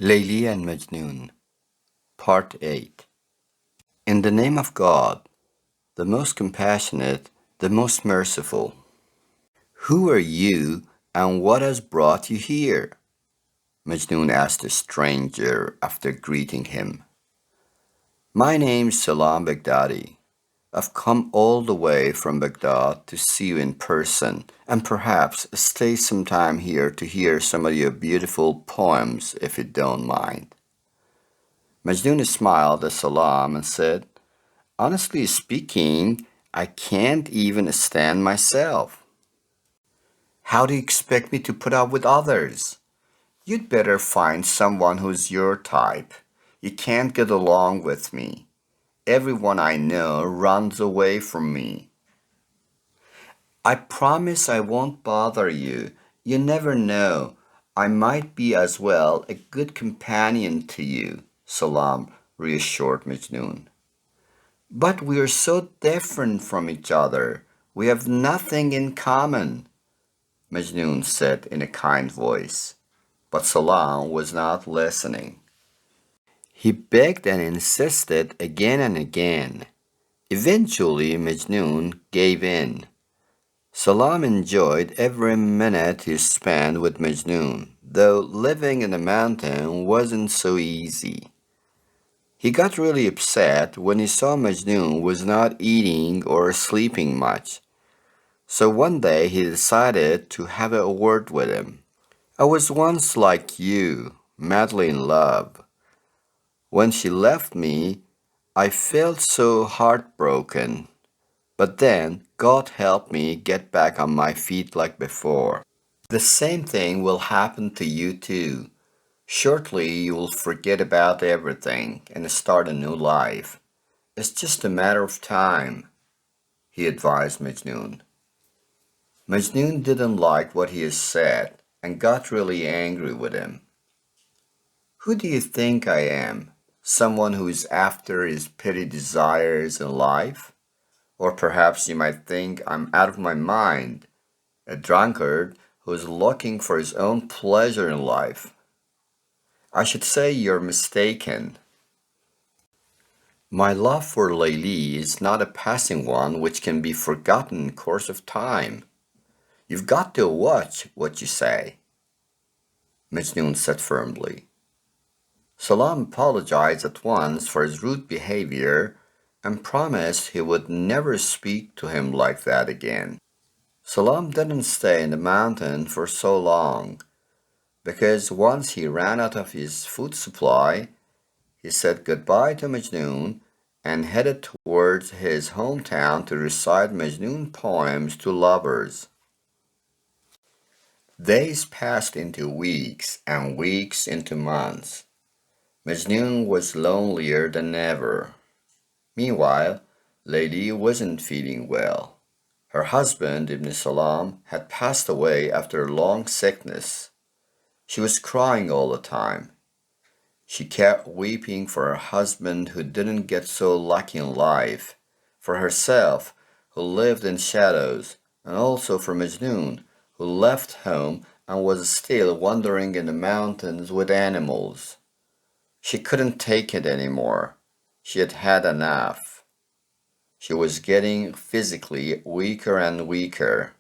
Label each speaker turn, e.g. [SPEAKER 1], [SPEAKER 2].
[SPEAKER 1] Leili and Majnun, Part 8. In the name of God, the most compassionate, the most merciful. Who are you and what has brought you here? Majnun asked the stranger after greeting him. My name's Salam Baghdadi. I've come all the way from Baghdad to see you in person and perhaps stay some time here to hear some of your beautiful poems if you don't mind. Majnun smiled at Salam and said, Honestly speaking, I can't even stand myself. How do you expect me to put up with others? You'd better find someone who's your type. You can't get along with me. Everyone I know runs away from me. I promise I won't bother you. You never know. I might be as well a good companion to you, Salam reassured Majnun. But we are so different from each other. We have nothing in common, Majnun said in a kind voice. But Salam was not listening. He begged and insisted again and again. Eventually, Majnun gave in. Salam enjoyed every minute he spent with Majnun, though living in the mountain wasn't so easy. He got really upset when he saw Majnun was not eating or sleeping much. So one day he decided to have a word with him. I was once like you, madly in love. When she left me, I felt so heartbroken. But then God helped me get back on my feet like before. The same thing will happen to you too. Shortly you will forget about everything and start a new life. It's just a matter of time, he advised Majnun. Majnun didn't like what he had said and got really angry with him. Who do you think I am? Someone who is after his petty desires in life? Or perhaps you might think I'm out of my mind, a drunkard who is looking for his own pleasure in life. I should say you're mistaken. My love for Leili is not a passing one which can be forgotten in course of time. You've got to watch what you say, Majnun said firmly. Salam apologized at once for his rude behavior and promised he would never speak to him like that again. Salam didn't stay in the mountain for so long, because once he ran out of his food supply, he said goodbye to Majnun and headed towards his hometown to recite Majnun poems to lovers. Days passed into weeks and weeks into months. Majnun was lonelier than ever. Meanwhile, Leili wasn't feeling well. Her husband, Ibn Salam, had passed away after a long sickness. She was crying all the time. She kept weeping for her husband who didn't get so lucky in life, for herself who lived in shadows, and also for Majnun who left home and was still wandering in the mountains with animals. She couldn't take it anymore. She had had enough. She was getting physically weaker and weaker.